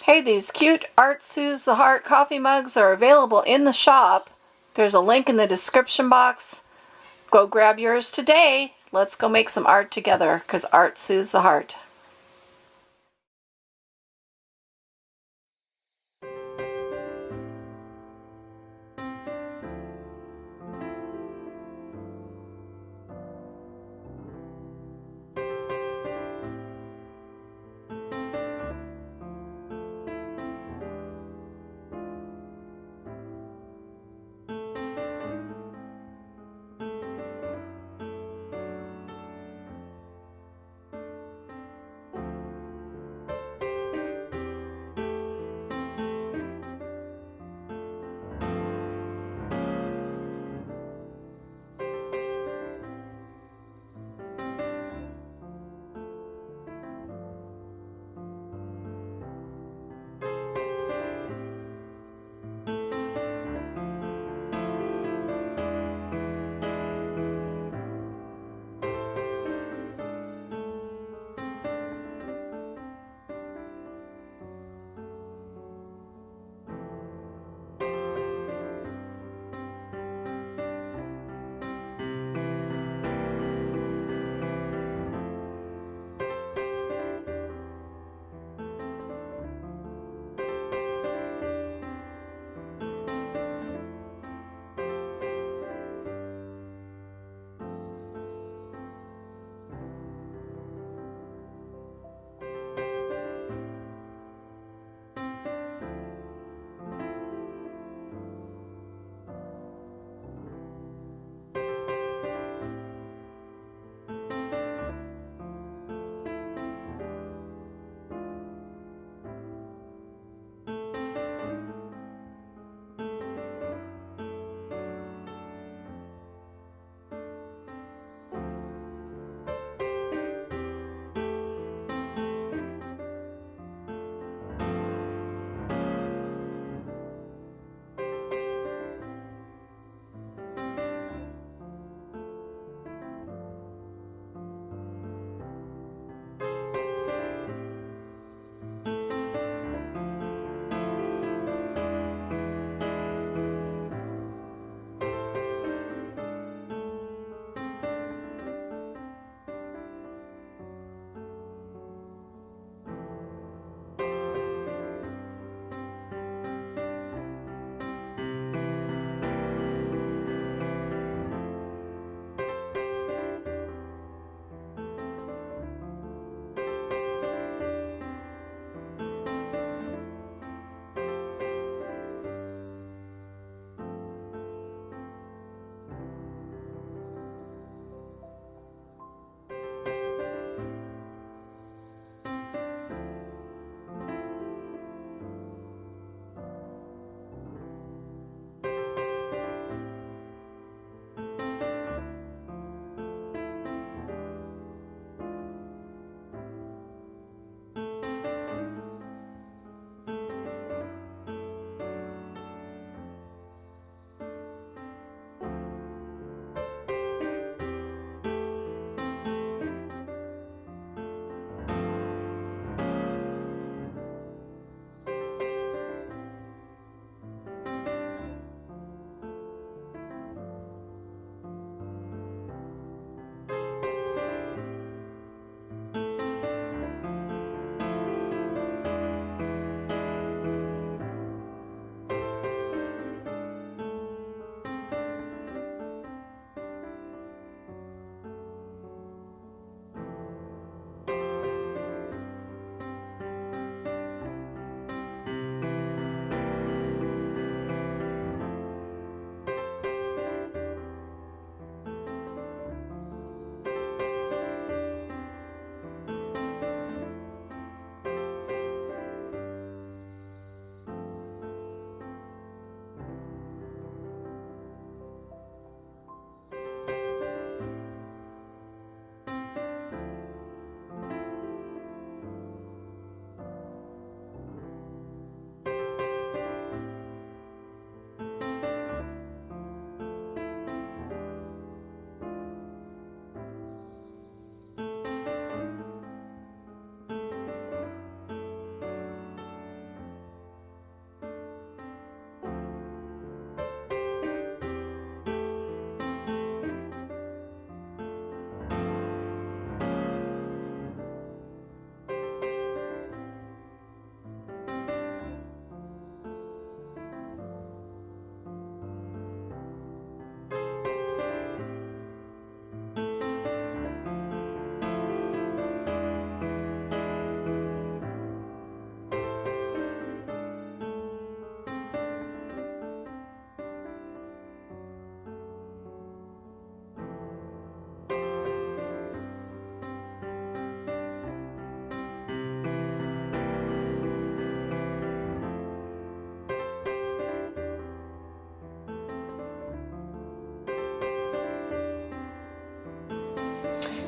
Hey, these cute Art Soothes the Heart coffee mugs are available in the shop. There's a link in the description box. Go grab yours today. Let's go make some art together, because art soothes the heart.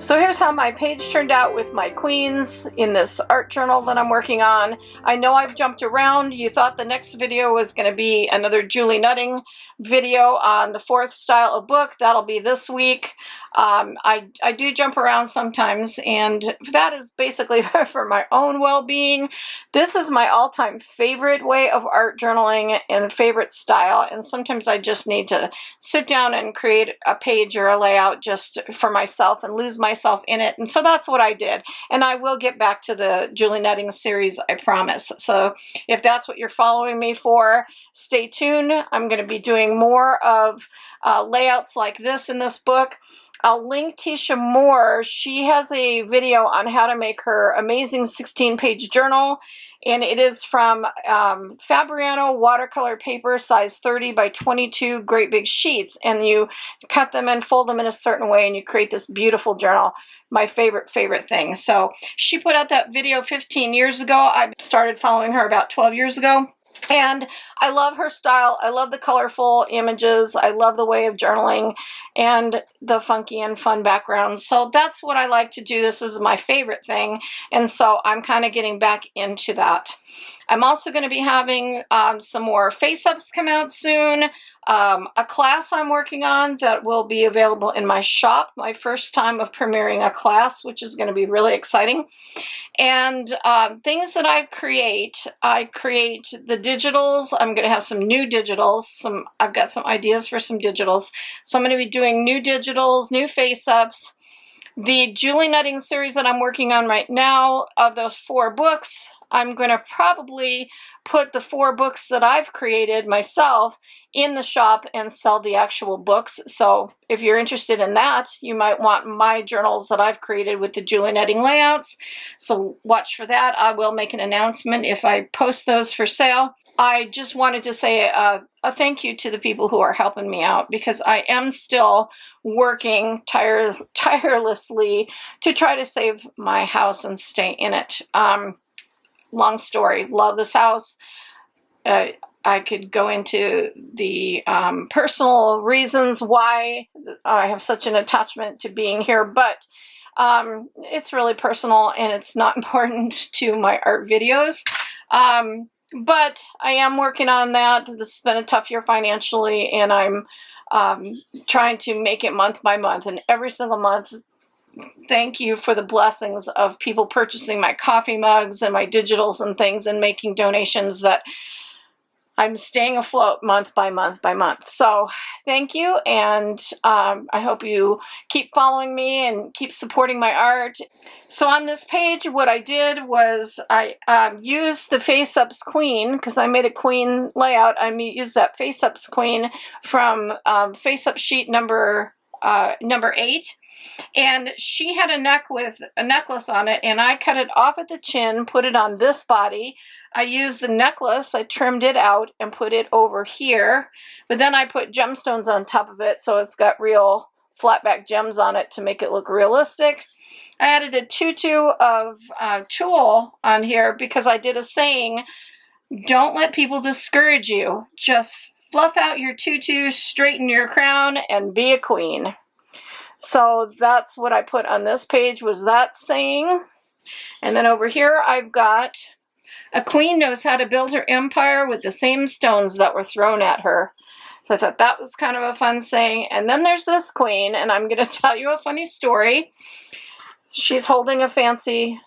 So here's how my page turned out with my queens in this art journal that I'm working on. I know I've jumped around. You thought the next video was going to be another Julie Nutting video on the 4th style of book. That'll be this week. I do jump around sometimes, and that is basically for my own well-being. This is my all-time favorite way of art journaling and favorite style, and sometimes I just need to sit down and create a page or a layout just for myself and lose myself in it. And so that's what I did. And I will get back to the Julie Nutting series, I promise. So if that's what you're following me for, stay tuned. I'm going to be doing more of layouts like this in this book. I'll link Teesha Moore. She has a video on how to make her amazing 16-page journal, and it is from Fabriano watercolor paper, size 30 by 22, great big sheets, and you cut them and fold them in a certain way, and you create this beautiful journal. My favorite thing. So she put out that video 15 years ago. I started following her about 12 years ago. And I love her style. I love the colorful images. I love the way of journaling and the funky and fun backgrounds. So that's what I like to do. This is my favorite thing. And so I'm kind of getting back into that. I'm also going to be having some more FaceUps come out soon. A class I'm working on that will be available in my shop. My first time of premiering a class, which is going to be really exciting. And things that I create the digitals. I'm going to have some new digitals. I've got some ideas for some digitals. So I'm going to be doing new digitals, new FaceUps. The Julie Nutting series that I'm working on right now, of those 4 books, I'm going to probably put the 4 books that I've created myself in the shop and sell the actual books. So if you're interested in that, you might want my journals that I've created with the Julie Nutting layouts. So watch for that. I will make an announcement if I post those for sale. I just wanted to say a thank you to the people who are helping me out, because I am still working tirelessly to try to save my house and stay in it. Long story. Love this house. I could go into the personal reasons why I have such an attachment to being here, but it's really personal and it's not important to my art videos. But I am working on that. This has been a tough year financially, and I'm trying to make it month by month. And every single month, thank you for the blessings of people purchasing my coffee mugs and my digitals and things and making donations, that I'm staying afloat month by month by month. So thank you, and I hope you keep following me and keep supporting my art. So on this page, what I did was I used the FaceUps Queen, because I made a queen layout. I used that FaceUps Queen from FaceUp sheet number 8. And she had a neck with a necklace on it, and I cut it off at the chin, put it on this body. I used the necklace, I trimmed it out and put it over here, but then I put gemstones on top of it, so it's got real flat back gems on it to make it look realistic. I added a tutu of tulle on here because I did a saying, don't let people discourage you. Just fluff out your tutu, straighten your crown, and be a queen. So that's what I put on this page, was that saying. And then over here I've got, a queen knows how to build her empire with the same stones that were thrown at her. So I thought that was kind of a fun saying. And then there's this queen, and I'm going to tell you a funny story. She's holding a fancy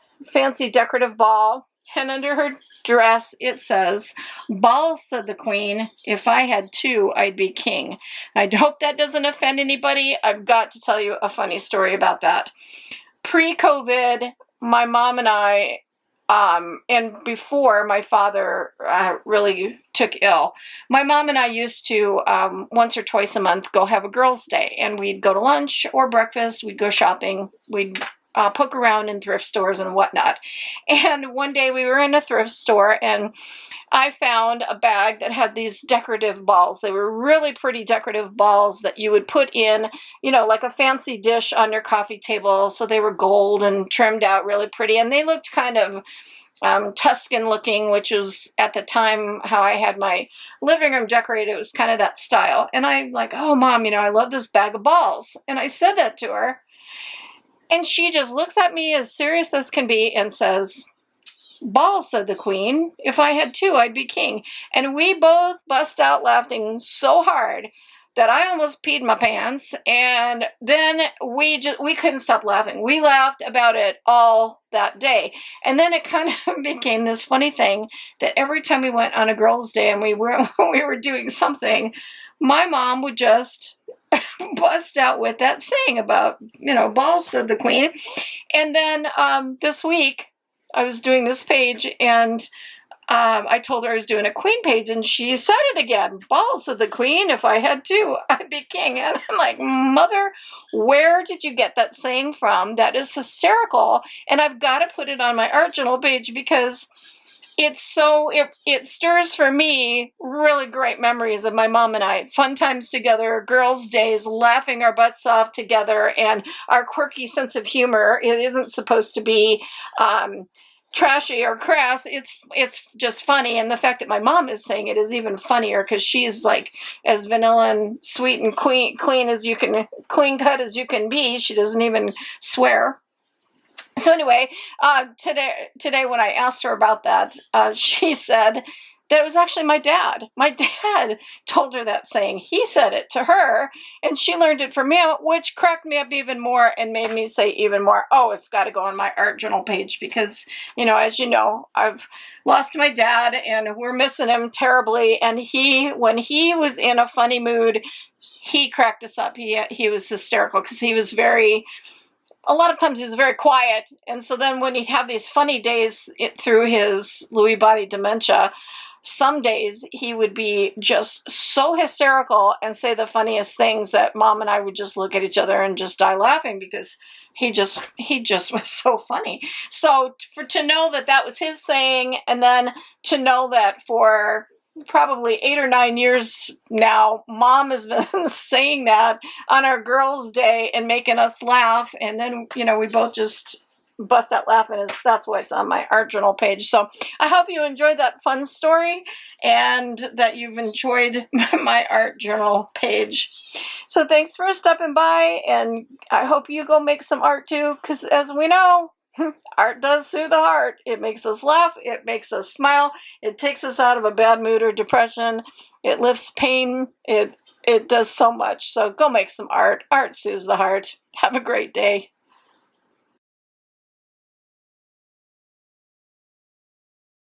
decorative ball, and under her dress it says, "Balls," said the queen, "if I had 2, I'd be king." I hope that doesn't offend anybody. I've got to tell you a funny story about that. Pre-COVID, my mom and I, and before my father really took ill, my mom and I used to once or twice a month go have a girls' day, and we'd go to lunch or breakfast, we'd go shopping, we'd poke around in thrift stores and whatnot. And one day we were in a thrift store, and I found a bag that had these decorative balls. They were really pretty decorative balls that you would put in, you know, like a fancy dish on your coffee table. So they were gold and trimmed out really pretty, and they looked kind of Tuscan looking, which was at the time how I had my living room decorated. It was kind of that style. And I'm like, "Oh, Mom, you know, I love this bag of balls." And I said that to her. And she just looks at me as serious as can be and says, "Balls," said the queen. "If I had two, I'd be king." And we both bust out laughing so hard that I almost peed my pants. And then we couldn't stop laughing. We laughed about it all that day. And then it kind of became this funny thing that every time we went on a girls' day and we were doing something, my mom would just bust out with that saying about, "Balls," said the queen. And then this week, I was doing this page, and I told her I was doing a queen page, and she said it again. "Balls," said the queen. "If I had two, I'd be king." And I'm like, "Mother, where did you get that saying from? That is hysterical." And I've got to put it on my art journal page because it stirs for me really great memories of my mom and I. Fun times together, girls' days, laughing our butts off together, and our quirky sense of humor. It isn't supposed to be trashy or crass. It's just funny, and the fact that my mom is saying it is even funnier because she's like as vanilla and sweet and clean cut as you can be. She doesn't even swear. So anyway, today when I asked her about that, she said that it was actually my dad. My dad told her that saying. He said it to her, and she learned it from him, which cracked me up even more and made me say even more, "Oh, it's got to go on my art journal page," because, as you know, I've lost my dad, and we're missing him terribly. And when he was in a funny mood, he cracked us up. He was hysterical because a lot of times he was very quiet. And so then when he'd have these funny days through his Lewy body dementia, some days he would be just so hysterical and say the funniest things that Mom and I would just look at each other and just die laughing because he just was so funny. So to know that was his saying, and then to know that for probably 8 or 9 years now, Mom has been saying that on our girls' day and making us laugh. And then, we both just bust out laughing. That's why it's on my art journal page. So I hope you enjoyed that fun story and that you've enjoyed my art journal page. So thanks for stopping by, and I hope you go make some art too, because as we know, art does soothe the heart. It makes us laugh. It makes us smile. It takes us out of a bad mood or depression. It lifts pain. It does so much. So go make some art. Art soothes the heart. Have a great day.